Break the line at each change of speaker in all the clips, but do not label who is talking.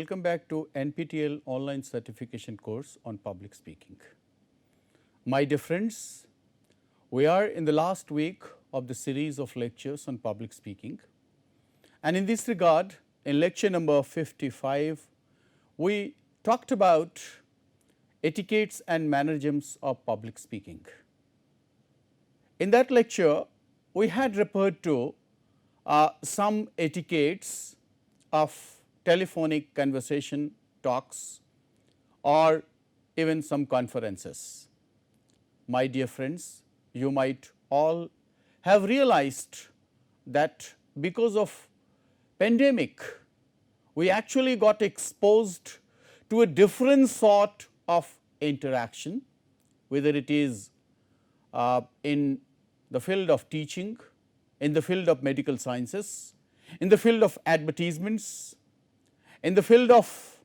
welcome back to NPTEL online certification course on public speaking. My dear friends, we are in the last week of the series of lectures on public speaking, and in this regard, in lecture number 55, we talked about etiquettes and mannerisms of public speaking. In that lecture, we had referred to some etiquettes of telephonic conversation, talks, or even some conferences. My dear friends, you might all have realized that because of pandemic, we actually got exposed to a different sort of interaction, whether it is in the field of teaching, in the field of medical sciences, in the field of advertisements, in the field of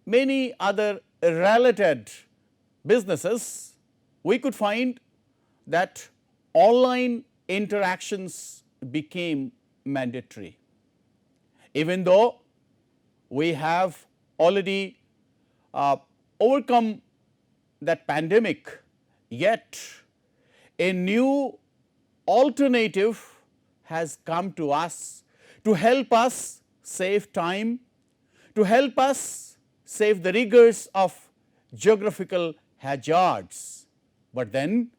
many other related businesses, we could find that online interactions became mandatory. Even though we have already overcome that pandemic, yet a new alternative has come to us to help us save time, to help us save the rigors of geographical hazards. But then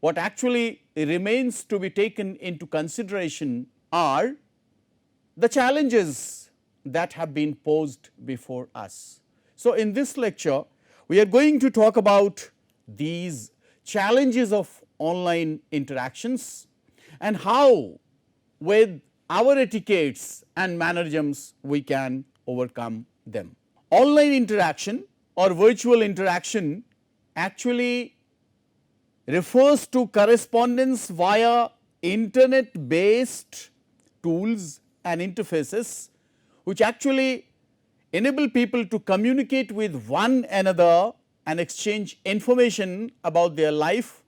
what actually remains to be taken into consideration are the challenges that have been posed before us. So, in this lecture, we are going to talk about these challenges of online interactions and how with our etiquettes and mannerisms we can overcome them. Online interaction or virtual interaction actually refers to correspondence via internet based tools and interfaces which actually enable people to communicate with one another and exchange information about their life,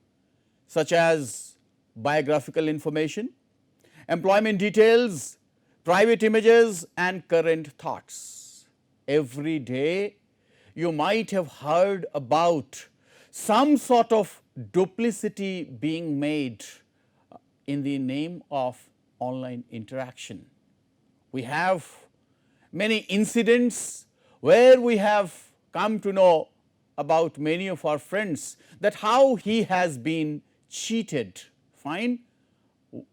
such as biographical information, employment details, private images and current thoughts. Every day you might have heard about some sort of duplicity being made in the name of online interaction. We have many incidents where we have come to know about many of our friends that how he has been cheated, fine,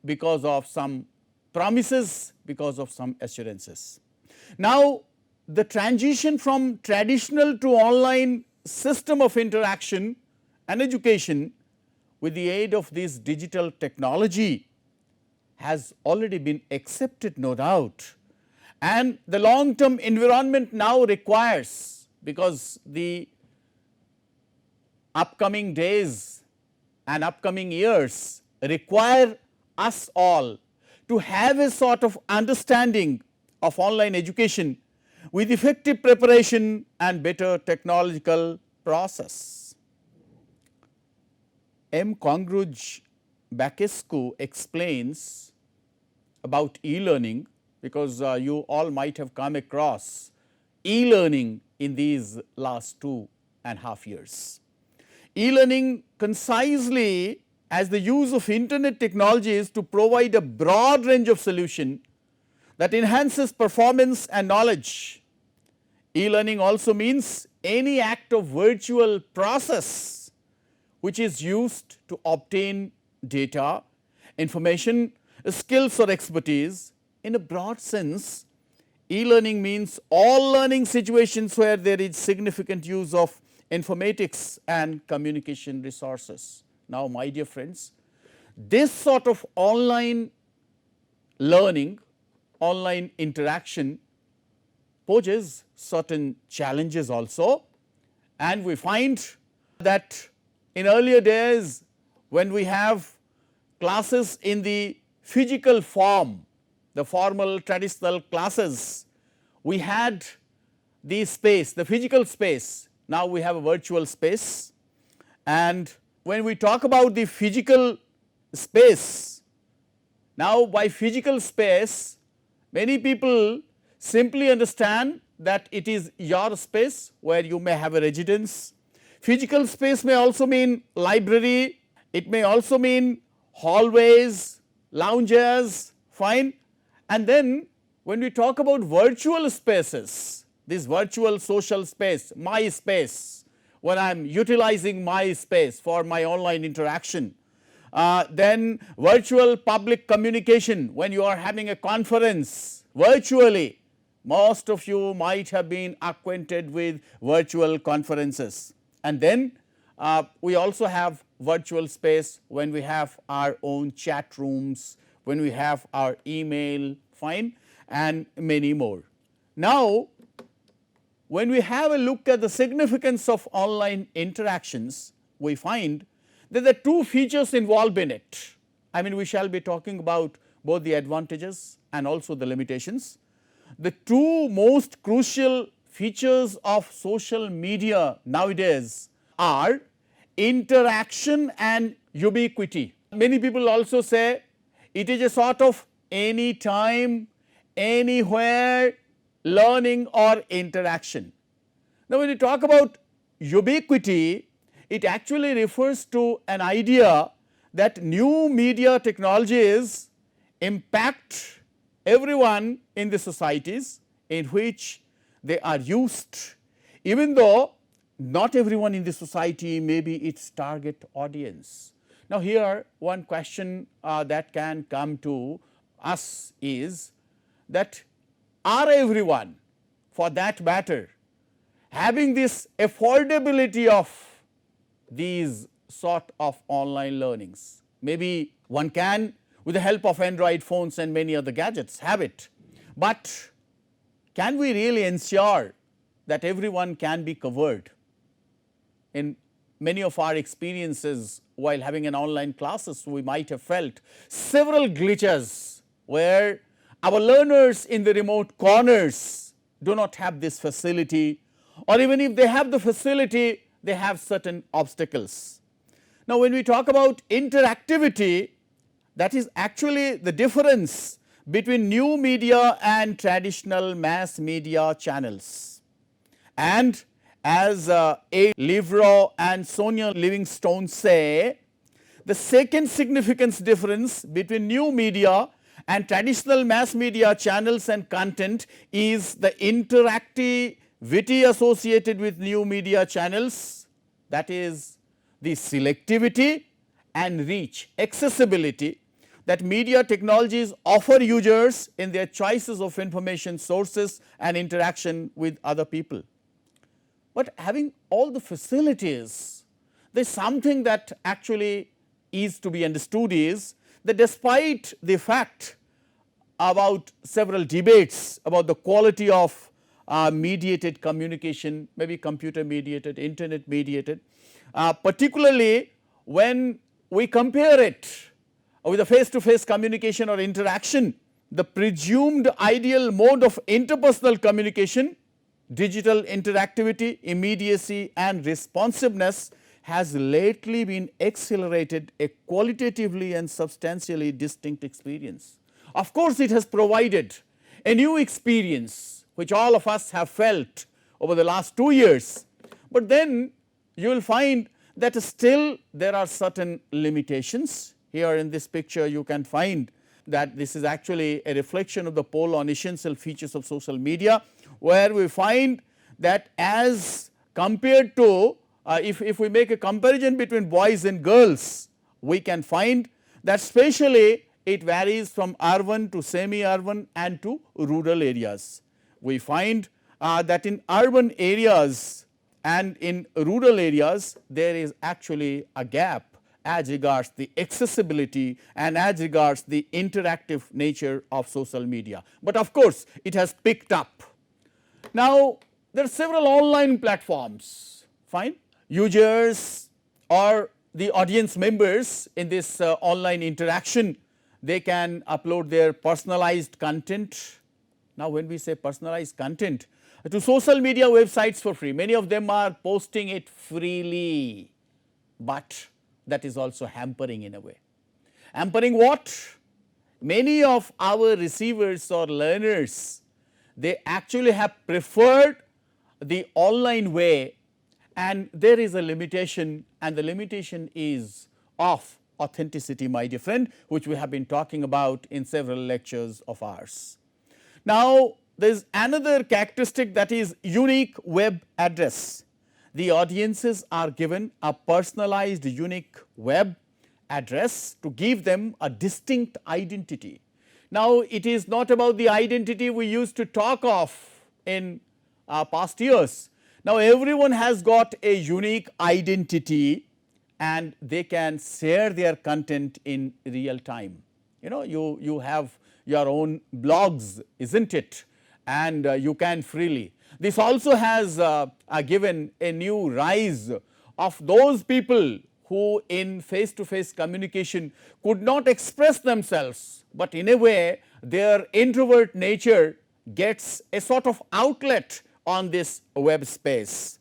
because of some promises, because of some assurances. Now, the transition from traditional to online system of interaction and education with the aid of this digital technology has already been accepted, no doubt, and the long term environment now requires, because the upcoming days and upcoming years require us all to have a sort of understanding of online education with effective preparation and better technological process. M. Congruj Bacescu explains about e-learning, because you all might have come across e-learning in these last 2.5 years. E-learning concisely as the use of internet technologies to provide a broad range of solution that enhances performance and knowledge. E-learning also means any act of virtual process which is used to obtain data, information, skills or expertise. In a broad sense, e-learning means all learning situations where there is significant use of informatics and communication resources. Now, my dear friends, this sort of online learning, online interaction poses certain challenges also, and we find that in earlier days when we have classes in the physical form, the formal traditional classes, we had the space, the physical space. Now we have a virtual space, and when we talk about the physical space, now by physical space many people simply understand that it is your space where you may have a residence. Physical space may also mean library, it may also mean hallways, lounges, fine. And then when we talk about virtual spaces, this virtual social space, my space, when I am utilizing my space for my online interaction, then virtual public communication, when you are having a conference virtually, most of you might have been acquainted with virtual conferences. And then we also have virtual space when we have our own chat rooms, when we have our email, fine, and many more. Now, when we have a look at the significance of online interactions, we find that there are two features involved in it. I mean, we shall be talking about both the advantages and also the limitations. The two most crucial features of social media nowadays are interaction and ubiquity. Many people also say it is a sort of anytime, anywhere learning or interaction. Now, when you talk about ubiquity, it actually refers to an idea that new media technologies impact everyone in the societies in which they are used, even though not everyone in the society may be its target audience. Now, here one question that can come to us is that are everyone, for that matter, having this affordability of these sort of online learnings? Maybe one can, with the help of Android phones and many other gadgets, have it, but can we really ensure that everyone can be covered? In many of our experiences while having an online classes, we might have felt several glitches where our learners in the remote corners do not have this facility, or even if they have the facility, they have certain obstacles. Now, when we talk about interactivity, that is actually the difference between new media and traditional mass media channels. And as A. Livro and Sonia Livingstone say, the second significance difference between new media and traditional mass media channels and content is the interactivity associated with new media channels, that is the selectivity and reach, accessibility that media technologies offer users in their choices of information sources and interaction with other people. But having all the facilities, there is something that actually is to be understood is that despite the fact about several debates about the quality of mediated communication, maybe computer mediated, internet mediated, particularly when we compare it with a face-to-face communication or interaction, the presumed ideal mode of interpersonal communication, digital interactivity, immediacy and responsiveness has lately been accelerated a qualitatively and substantially distinct experience. Of course, it has provided a new experience which all of us have felt over the last 2 years, but then you will find that still there are certain limitations. Here in this picture you can find that this is actually a reflection of the poll on essential features of social media, where we find that as compared to if we make a comparison between boys and girls, we can find that spatially it varies from urban to semi-urban and to rural areas. We find that in urban areas and in rural areas there is actually a gap as regards the accessibility and as regards the interactive nature of social media. But of course, it has picked up. Now, there are several online platforms, fine. Users or the audience members in this online interaction, they can upload their personalized content. Now, when we say personalized content, to social media websites for free, many of them are posting it freely, but that is also hampering in a way. Hampering what? Many of our receivers or learners, they actually have preferred the online way, and there is a limitation, and the limitation is of authenticity, my dear friend, which we have been talking about in several lectures of ours. Now, there is another characteristic, that is unique web address. The audiences are given a personalized unique web address to give them a distinct identity. Now, it is not about the identity we used to talk of in past years. Now, everyone has got a unique identity and they can share their content in real time. You know, you have your own blogs, isn't it, and you can freely. This also has given a new rise of those people who in face to face communication could not express themselves, but in a way their introvert nature gets a sort of outlet on this web space.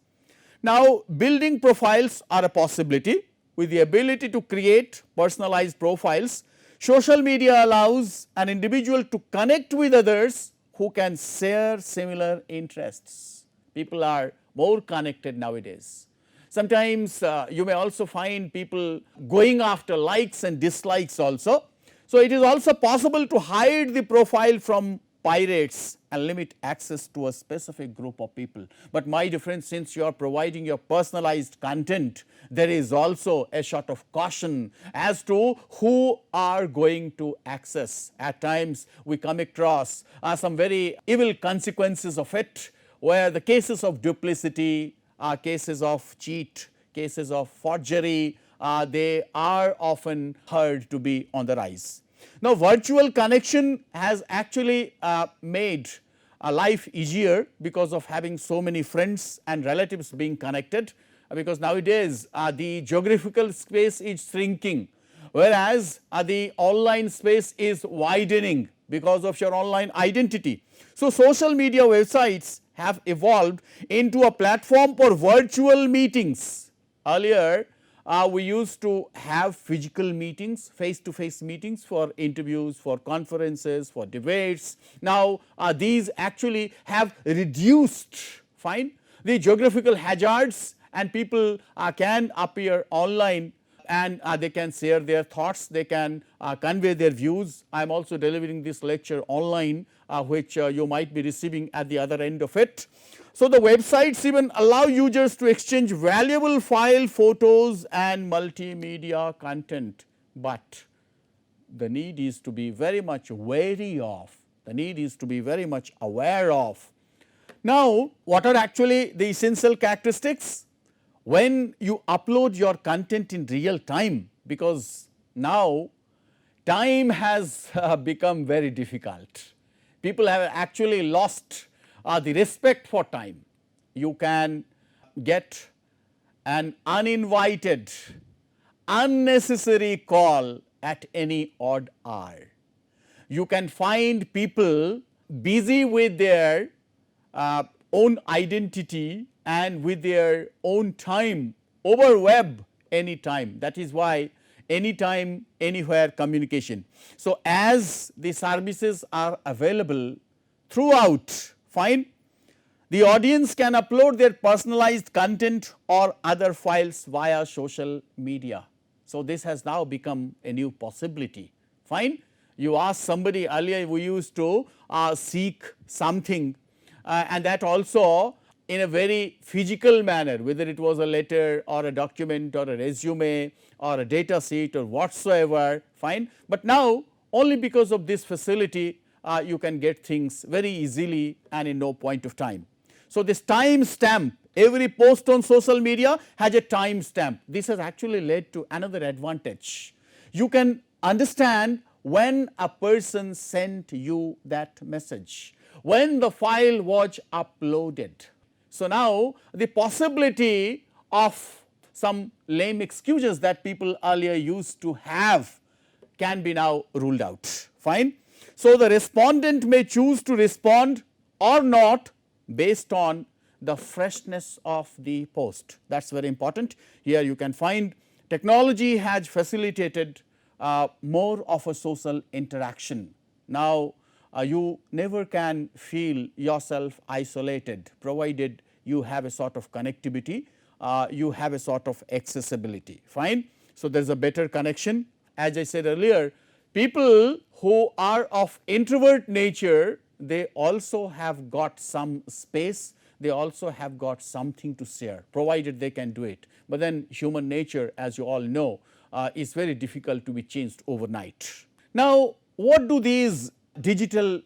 Now, building profiles are a possibility. With the ability to create personalized profiles, social media allows an individual to connect with others who can share similar interests. People are more connected nowadays. Sometimes you may also find people going after likes and dislikes also. So, it is also possible to hide the profile from pirates and limit access to a specific group of people. But my dear friends, since you are providing your personalized content, there is also a sort of caution as to who are going to access. At times we come across some very evil consequences of it, where the cases of duplicity, cases of cheat, cases of forgery, they are often heard to be on the rise. Now, virtual connection has actually made life easier because of having so many friends and relatives being connected, because nowadays the geographical space is shrinking, whereas the online space is widening because of your online identity. So, social media websites have evolved into a platform for virtual meetings. Earlier, we used to have physical meetings, face to face meetings for interviews, for conferences, for debates. Now, these actually have reduced the geographical hazards, and people can appear online and they can share their thoughts, they can convey their views. I am also delivering this lecture online, which you might be receiving at the other end of it. So, the websites even allow users to exchange valuable file, photos and multimedia content, but the need is to be very much wary of, the need is to be very much aware of. Now, what are actually the essential characteristics? When you upload your content in real time, because now time has become very difficult. People have actually lost the respect for time. You can get an uninvited, unnecessary call at any odd hour. You can find people busy with their own identity and with their own time over web anytime. That is why anytime, anywhere communication. So, as the services are available throughout, the audience can upload their personalized content or other files via social media. So, this has now become a new possibility. You ask somebody, earlier we used to seek something and that also in a very physical manner, whether it was a letter or a document or a resume or a data sheet or whatsoever, but now only because of this facility you can get things very easily and in no point of time. So, this time stamp, every post on social media has a time stamp. This has actually led to another advantage. You can understand when a person sent you that message, when the file was uploaded. So, now the possibility of some lame excuses that people earlier used to have can be now ruled out. So, the respondent may choose to respond or not based on the freshness of the post. That is very important. Here you can find technology has facilitated more of a social interaction. Now, you never can feel yourself isolated, provided you have a sort of connectivity, you have a sort of accessibility, fine. So, there is a better connection. As I said earlier, people who are of introvert nature, they also have got some space, they also have got something to share, provided they can do it. But then human nature, as you all know, is very difficult to be changed overnight. Now, what do these digital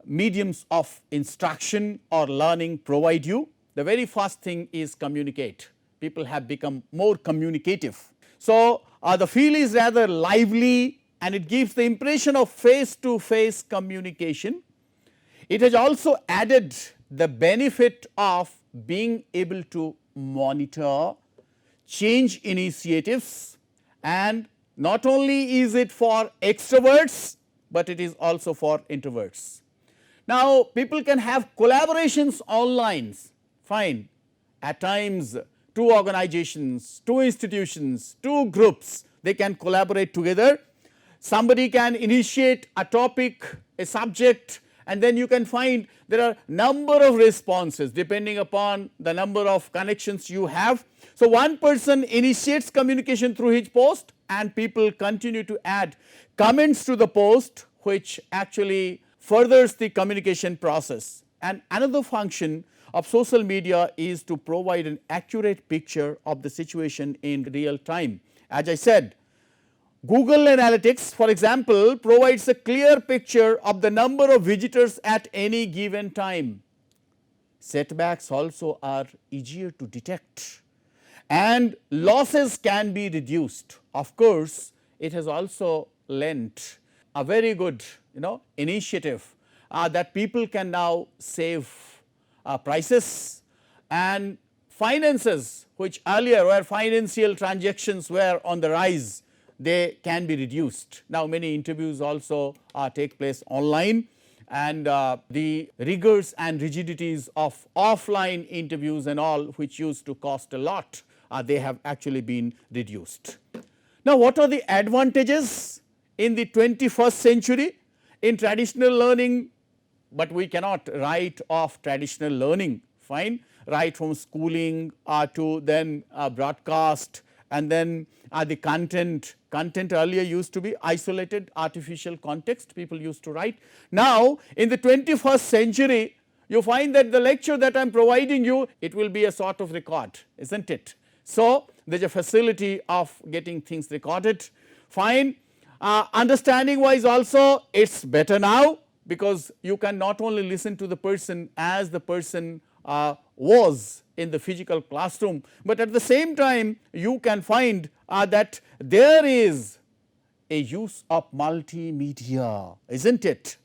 mediums of instruction or learning provide you? The very first thing is communicate. People have become more communicative. So, the feel is rather lively and it gives the impression of face to face communication. It has also added the benefit of being able to monitor change initiatives, and not only is it for extroverts, but it is also for introverts. Now, people can have collaborations online, fine. At times 2 organizations, 2 institutions, 2 groups, they can collaborate together. Somebody can initiate a topic, a subject, and then you can find there are number of responses depending upon the number of connections you have. So, one person initiates communication through his post and people continue to add comments to the post, which actually furthers the communication process. And another function of social media is to provide an accurate picture of the situation in real time. As I said, Google Analytics, for example, provides a clear picture of the number of visitors at any given time. Setbacks also are easier to detect and losses can be reduced. Of course, it has also lent a very good initiative that people can now save prices, and finances which earlier where financial transactions were on the rise, they can be reduced. Now, many interviews also take place online, and the rigors and rigidities of offline interviews and all, which used to cost a lot, they have actually been reduced. Now, what are the advantages in the 21st century in traditional learning? But we cannot write off traditional learning, fine, right from schooling to then broadcast, and then the content earlier used to be isolated artificial context, people used to write. Now, in the 21st century, you find that the lecture that I am providing you, it will be a sort of record, isn't it? So, there is a facility of getting things recorded, fine. Understanding wise also it is better now, because you can not only listen to the person as the person was in the physical classroom, but at the same time you can find that there is a use of multimedia, isn't it?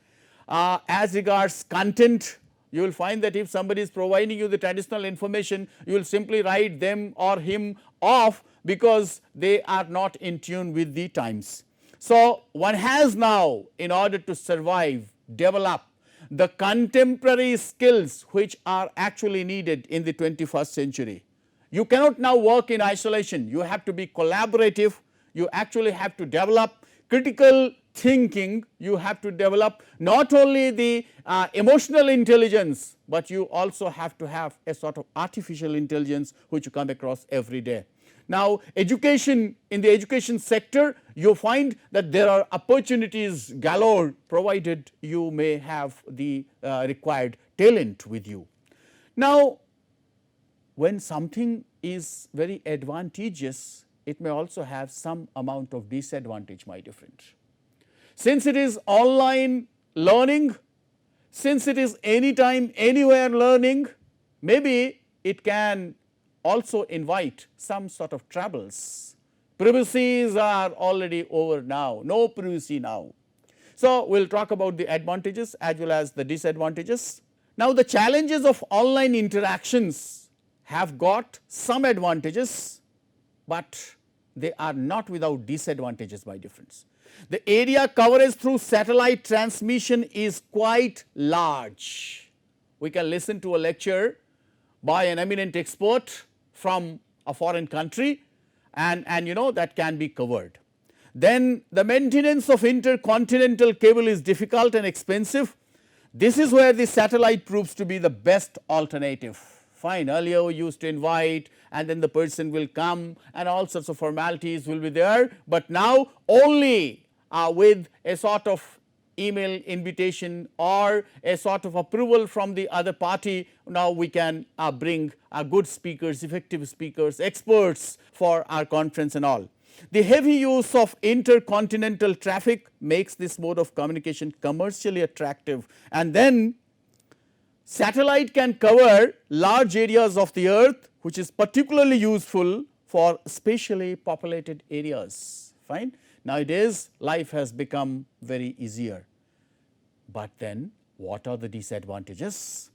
As regards content, you will find that if somebody is providing you the traditional information, you will simply write them or him off because they are not in tune with the times. So, one has now, in order to survive, develop the contemporary skills which are actually needed in the 21st century. You cannot now work in isolation, you have to be collaborative, you actually have to develop critical thinking, you have to develop not only the emotional intelligence, but you also have to have a sort of artificial intelligence which you come across every day. Now, education, in the education sector, you find that there are opportunities galore, provided you may have the required talent with you. Now, when something is very advantageous, it may also have some amount of disadvantage, my dear friends. Since it is online learning, since it is anytime, anywhere learning, maybe it can also invite some sort of troubles. Privacies are already over now, no privacy now. So, we will talk about the advantages as well as the disadvantages. Now, the challenges of online interactions have got some advantages, but they are not without disadvantages, my dear friends. The area coverage through satellite transmission is quite large. We can listen to a lecture by an eminent expert from a foreign country, and that can be covered. Then the maintenance of intercontinental cable is difficult and expensive. This is where the satellite proves to be the best alternative. Fine, earlier we used to invite and then the person will come and all sorts of formalities will be there, but now only with a sort of email invitation or a sort of approval from the other party, now we can bring good speakers, effective speakers, experts for our conference and all. The heavy use of intercontinental traffic makes this mode of communication commercially attractive, and then satellite can cover large areas of the earth, which is particularly useful for spatially populated areas. Fine. Nowadays life has become very easier, but then what are the disadvantages?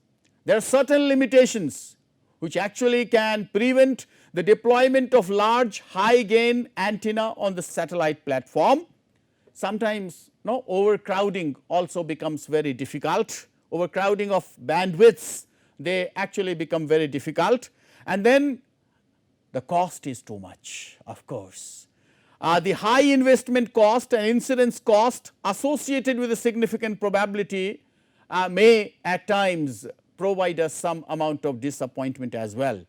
There are certain limitations which actually can prevent the deployment of large high gain antenna on the satellite platform. Sometimes overcrowding also becomes very difficult, overcrowding of bandwidths, they actually become very difficult, and then the cost is too much, of course. The high investment cost and incidence cost associated with a significant probability may at times provide us some amount of disappointment as well.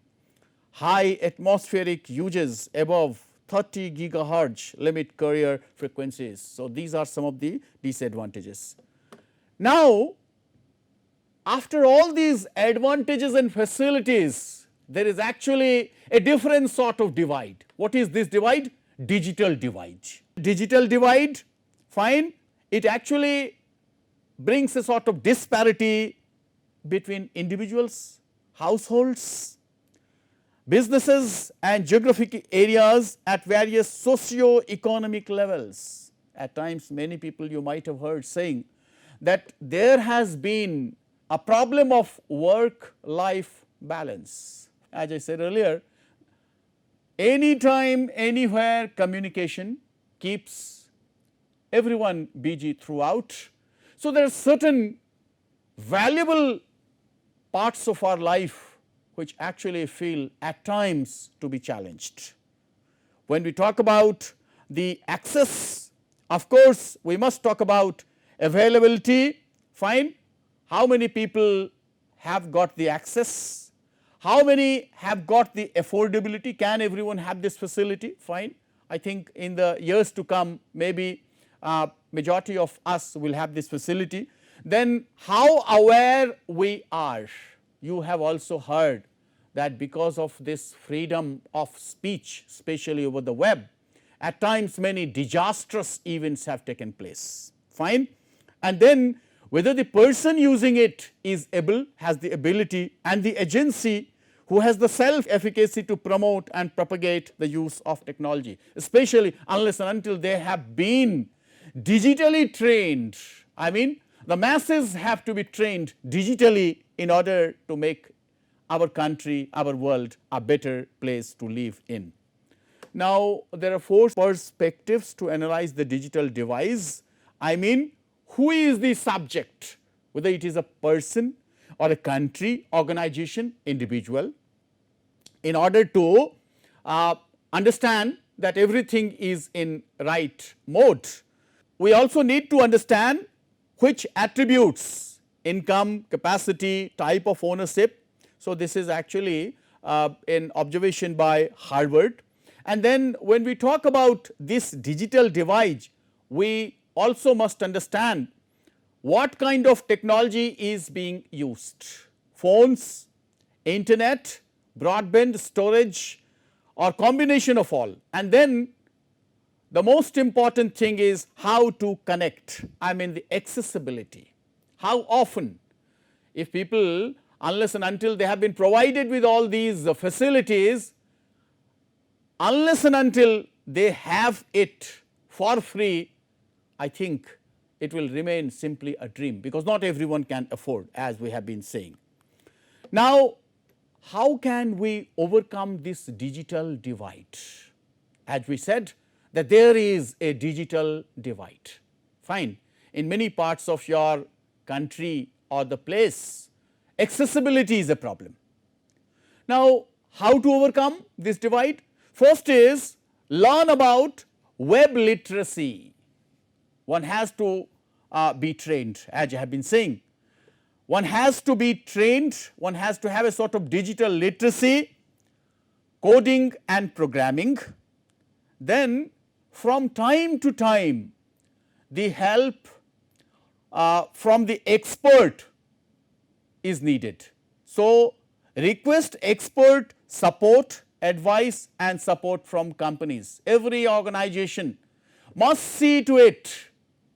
High atmospheric uses above 30 gigahertz limit carrier frequencies. So, these are some of the disadvantages. Now, after all these advantages and facilities, there is actually a different sort of divide. What is this divide? Digital divide. Digital divide, fine, it actually brings a sort of disparity between individuals, households, businesses and geographic areas at various socio-economic levels. At times many people you might have heard saying that there has been a problem of work-life balance. As I said earlier, anytime, anywhere communication keeps everyone busy throughout. So, there are certain valuable parts of our life which actually feel at times to be challenged. When we talk about the access, of course, we must talk about availability, fine, how many people have got the access, how many have got the affordability, can everyone have this facility, fine. I think in the years to come maybe majority of us will have this facility. Then how aware we are. You have also heard that because of this freedom of speech, especially over the web, at times many disastrous events have taken place, fine. And then whether the person using it is able, has the ability and the agency who has the self efficacy to promote and propagate the use of technology, especially unless and until they have been digitally trained. I mean, the masses have to be trained digitally in order to make our country, our world a better place to live in. Now, there are 4 perspectives to analyze the digital device. I mean, who is the subject, whether it is a person or a country, organization, individual, in order to understand that everything is in right mode. We also need to understand which attributes, income, capacity, type of ownership. So, this is actually an observation by Harvard. And then when we talk about this digital divide, we also must understand what kind of technology is being used, phones, internet, broadband, storage or combination of all. And then the most important thing is how to connect, I mean the accessibility. How often, if people, unless and until they have been provided with all these facilities, unless and until they have it for free, I think it will remain simply a dream, because not everyone can afford, as we have been saying. Now, how can we overcome this digital divide? As we said that there is a digital divide, fine. In many parts of your country or the place, accessibility is a problem. Now, how to overcome this divide? First is learn about web literacy. One has to be trained, as I have been saying. One has to be trained, one has to have a sort of digital literacy, coding and programming. Then from time to time, the help from the expert is needed. So, request expert support, advice and support from companies. Every organization must see to it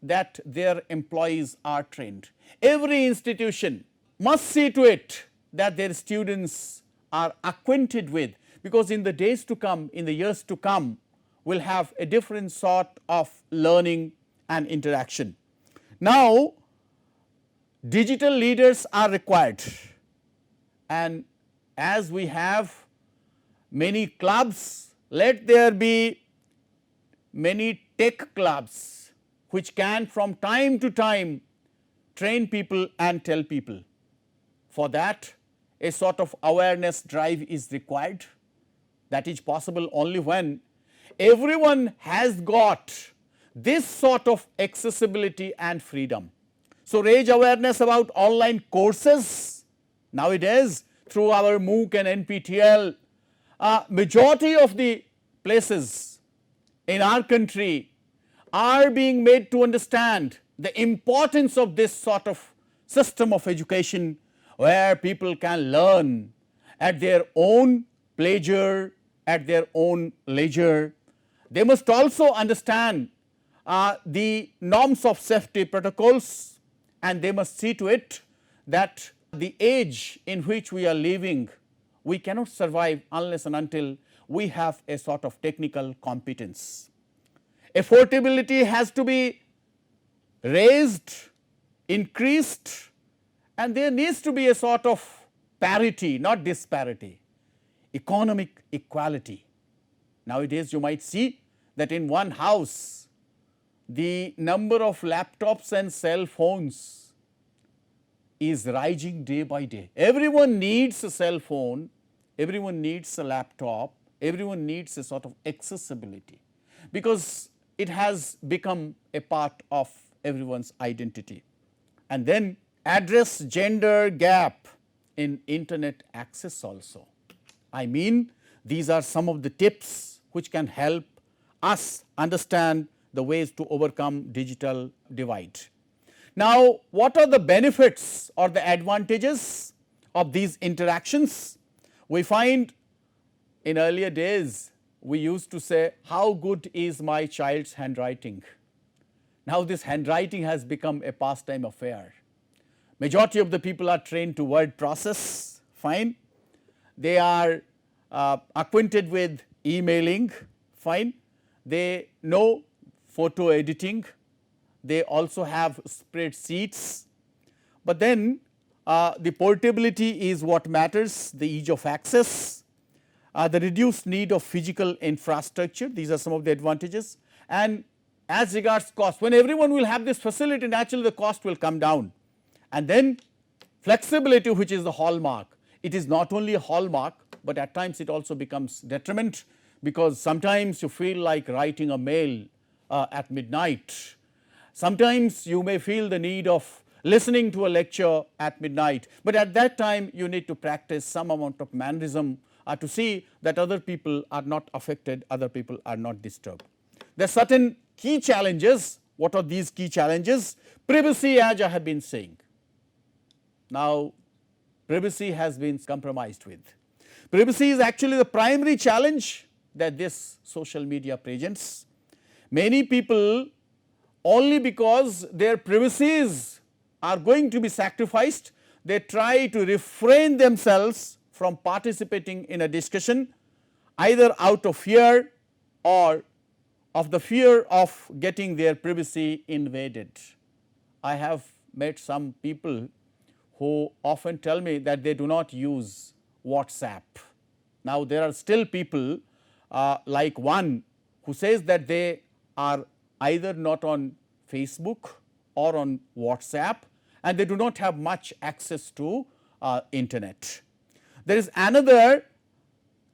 that their employees are trained. Every institution must see to it that their students are acquainted with, because in the days to come, in the years to come, will have a different sort of learning and interaction. Now, digital leaders are required, and as we have many clubs, let there be many tech clubs which can from time to time train people and tell people. For that, a sort of awareness drive is required. That is possible only when everyone has got this sort of accessibility and freedom. So, raise awareness about online courses. Nowadays, through our MOOC and NPTEL, majority of the places in our country are being made to understand the importance of this sort of system of education, where people can learn at their own pleasure, at their own leisure. They must also understand the norms of safety protocols, and they must see to it that the age in which we are living, we cannot survive unless and until we have a sort of technical competence. Affordability has to be raised, increased, and there needs to be a sort of parity, not disparity, economic equality. Nowadays, you might see that in one house, the number of laptops and cell phones is rising day by day. Everyone needs a cell phone, everyone needs a laptop, everyone needs a sort of accessibility, because it has become a part of everyone's identity. And then address gender gap in internet access also. I mean, these are some of the tips which can help us understand the ways to overcome digital divide. Now, what are the benefits or the advantages of these interactions? We find in earlier days, we used to say, how good is my child's handwriting? Now, this handwriting has become a pastime affair. Majority of the people are trained to word process, fine. They are acquainted with emailing, fine. They know photo editing, they also have spreadsheets, but then the portability is what matters, the ease of access, the reduced need of physical infrastructure, these are some of the advantages. And as regards cost, when everyone will have this facility, naturally the cost will come down. And then flexibility, which is the hallmark, it is not only a hallmark, but at times it also becomes detriment, because sometimes you feel like writing a mail at midnight. Sometimes you may feel the need of listening to a lecture at midnight, but at that time you need to practice some amount of mannerism to see that other people are not affected, other people are not disturbed. There are certain key challenges. What are these key challenges? Privacy, as I have been saying. Now, privacy has been compromised with. Privacy is actually the primary challenge that this social media presents. Many people, only because their privacies are going to be sacrificed, they try to refrain themselves from participating in a discussion, either out of fear or of the fear of getting their privacy invaded. I have met some people who often tell me that they do not use WhatsApp. Now, there are still people like one who says that they are either not on Facebook or on WhatsApp, and they do not have much access to internet. There is another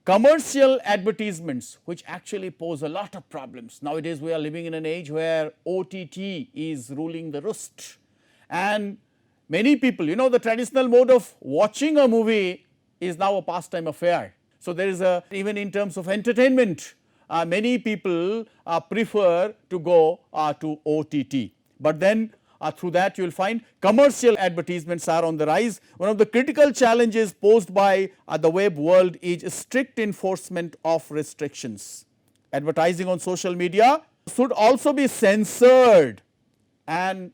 commercial advertisements, which actually pose a lot of problems. Nowadays we are living in an age where OTT is ruling the roost, and many people, the traditional mode of watching a movie is now a pastime affair. So there is even in terms of entertainment, many people prefer to go to OTT, but then through that you will find commercial advertisements are on the rise. One of the critical challenges posed by the web world is strict enforcement of restrictions. Advertising on social media should also be censored, and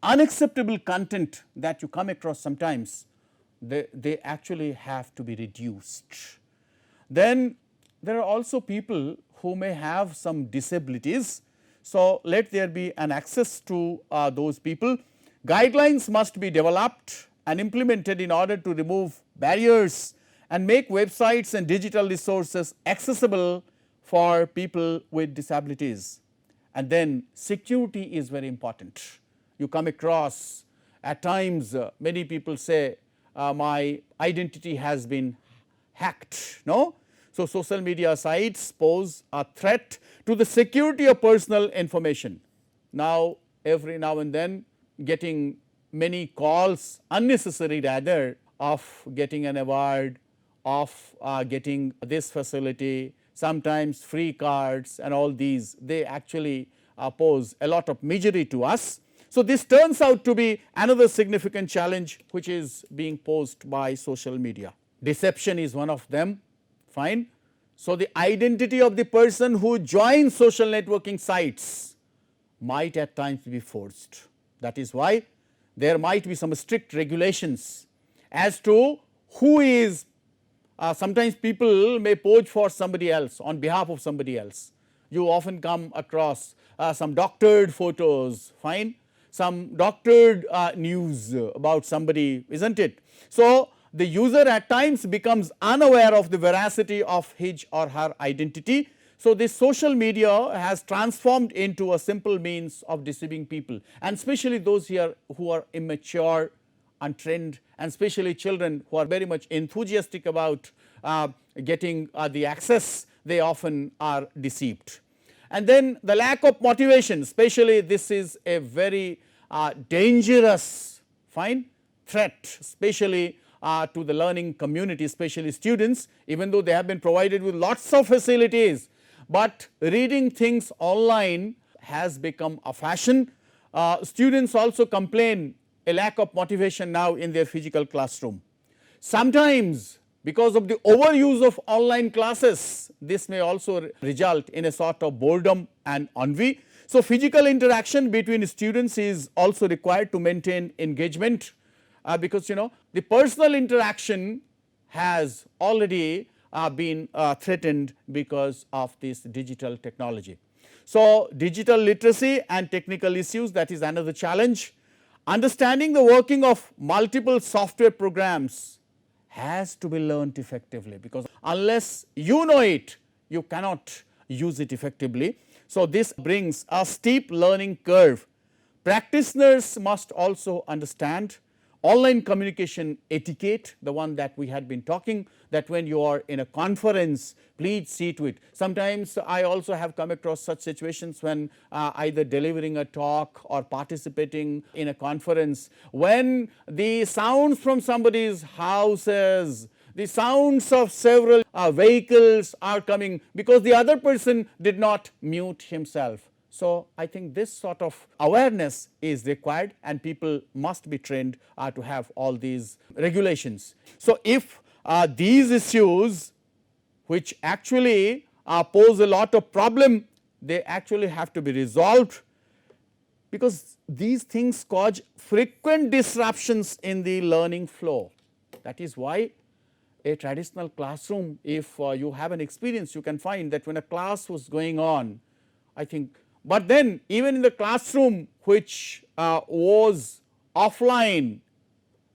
unacceptable content that you come across sometimes, they actually have to be reduced. Then there are also people who may have some disabilities. So, let there be an access to those people. Guidelines must be developed and implemented in order to remove barriers and make websites and digital resources accessible for people with disabilities. And then security is very important. You come across at times many people say my identity has been hacked, no? So, social media sites pose a threat to the security of personal information. Now, every now and then getting many calls, unnecessary rather, of getting an award, of getting this facility, sometimes free cards and all these, they actually pose a lot of misery to us. So, this turns out to be another significant challenge which is being posed by social media. Deception is one of them, fine. So, the identity of the person who joins social networking sites might at times be forced. That is why there might be some strict regulations as to who is, sometimes people may pose for somebody else on behalf of somebody else. You often come across some doctored photos, fine, some doctored news about somebody, isn't it? So, the user at times becomes unaware of the veracity of his or her identity. So, this social media has transformed into a simple means of deceiving people, and especially those here who are immature, untrained, and especially children who are very much enthusiastic about getting the access, they often are deceived. And then the lack of motivation, especially this is a very dangerous, fine, threat, especially to the learning community, especially students, even though they have been provided with lots of facilities, but reading things online has become a fashion. Students also complain a lack of motivation now in their physical classroom. Sometimes because of the overuse of online classes, this may also result in a sort of boredom and ennui. So, physical interaction between students is also required to maintain engagement, because the personal interaction has already been threatened because of this digital technology. So, digital literacy and technical issues, that is another challenge. Understanding the working of multiple software programs has to be learnt effectively, because unless you know it, you cannot use it effectively. So, this brings a steep learning curve. Practitioners must also understand online communication etiquette, the one that we had been talking, that when you are in a conference, please see to it. Sometimes I also have come across such situations when either delivering a talk or participating in a conference, when the sounds from somebody's houses, the sounds of several vehicles are coming because the other person did not mute himself. So, I think this sort of awareness is required, and people must be trained to have all these regulations. So, if these issues which actually pose a lot of problem, they actually have to be resolved, because these things cause frequent disruptions in the learning flow. That is why a traditional classroom, if you have an experience, you can find that when a class was going on, I think, but then even in the classroom which was offline,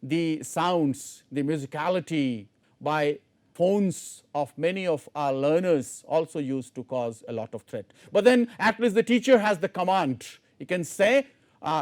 the sounds, the musicality by phones of many of our learners also used to cause a lot of threat. But then at least the teacher has the command, you can say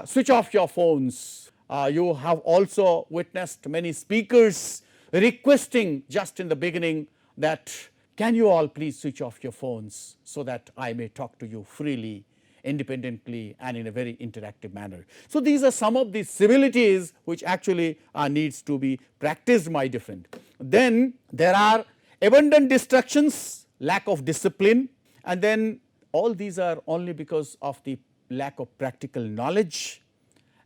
switch off your phones. You have also witnessed many speakers requesting just in the beginning that Can you all please switch off your phones so that I may talk to you freely, independently and in a very interactive manner. So, these are some of the civilities which actually needs to be practiced, my dear friend. Then there are abundant distractions, lack of discipline, and then all these are only because of the lack of practical knowledge,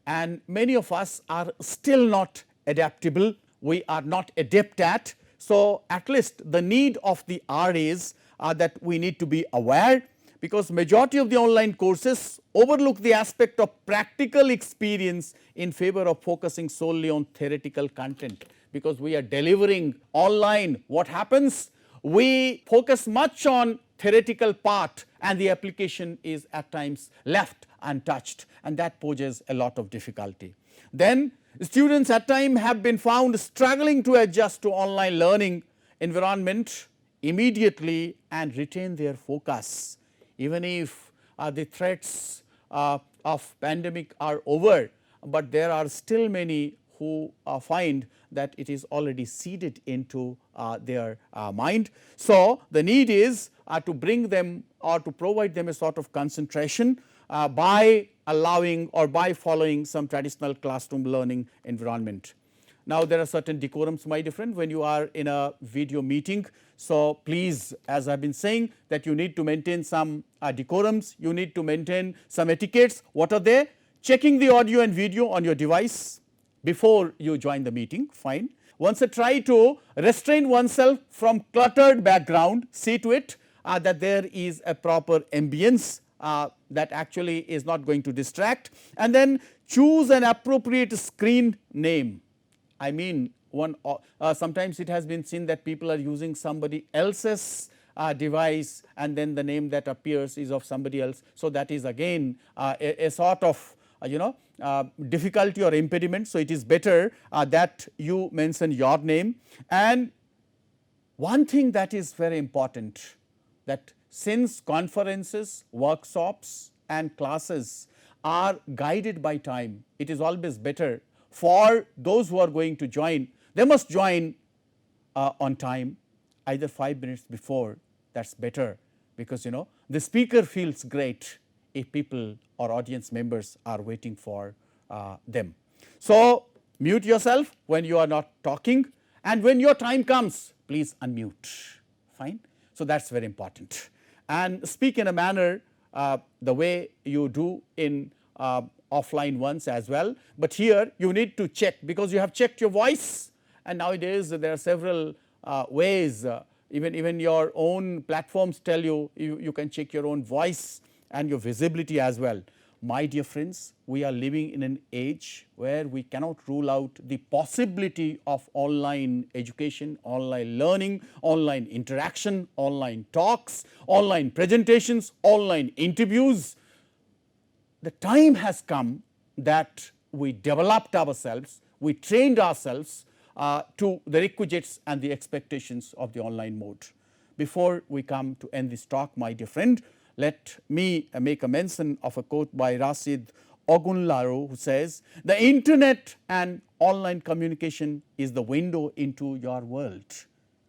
and many of us are still not adaptable, we are not adept at. So, at least the need of the hour is that we need to be aware, because majority of the online courses overlook the aspect of practical experience in favor of focusing solely on theoretical content. Because we are delivering online, what happens? We focus much on theoretical part and the application is at times left untouched, and that poses a lot of difficulty. Then students at times have been found struggling to adjust to online learning environment immediately and retain their focus. Even if the threats of pandemic are over, but there are still many who find that it is already seeded into their mind. So, the need is to bring them or to provide them a sort of concentration by allowing or by following some traditional classroom learning environment. Now, there are certain decorums, my dear friend, when you are in a video meeting. So, please, as I have been saying, that you need to maintain some decorums, you need to maintain some etiquettes. What are they? Checking the audio and video on your device before you join the meeting, fine. Once try to restrain oneself from cluttered background, see to it that there is a proper ambience that actually is not going to distract, and then choose an appropriate screen name. I mean, sometimes it has been seen that people are using somebody else's device and then the name that appears is of somebody else. So, that is again a sort of difficulty or impediment. So, it is better that you mention your name. And one thing that is very important, that since conferences, workshops and classes are guided by time, it is always better for those who are going to join, they must join on time, either 5 minutes before, that is better, because the speaker feels great if people or audience members are waiting for them. So, mute yourself when you are not talking, and when your time comes, please unmute, fine. So, that is very important, and speak in a manner the way you do in offline ones as well, but here you need to check, because you have checked your voice, and nowadays there are several ways, even your own platforms tell you, you can check your own voice and your visibility as well. My dear friends, we are living in an age where we cannot rule out the possibility of online education, online learning, online interaction, online talks, online presentations, online interviews. The time has come that we developed ourselves, we trained ourselves to the requisites and the expectations of the online mode. Before we come to end this talk, my dear friend, let me make a mention of a quote by Rashid Ogunlaro, who says, "The internet and online communication is the window into your world,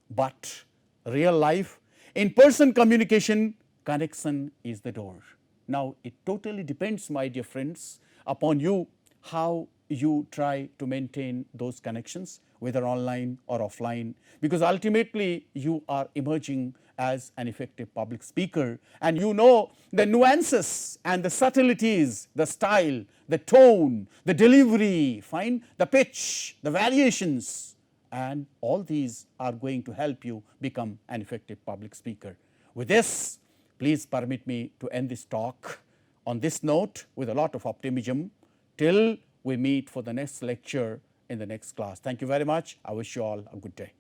but real life, in-person communication, connection is the door." Now, it totally depends, my dear friends, upon you how you try to maintain those connections, whether online or offline, because ultimately you are emerging as an effective public speaker, and you know the nuances and the subtleties, the style, the tone, the delivery, fine, the pitch, the variations, and all these are going to help you become an effective public speaker. With this, please permit me to end this talk on this note with a lot of optimism till we meet for the next lecture in the next class. Thank you very much. I wish you all a good day.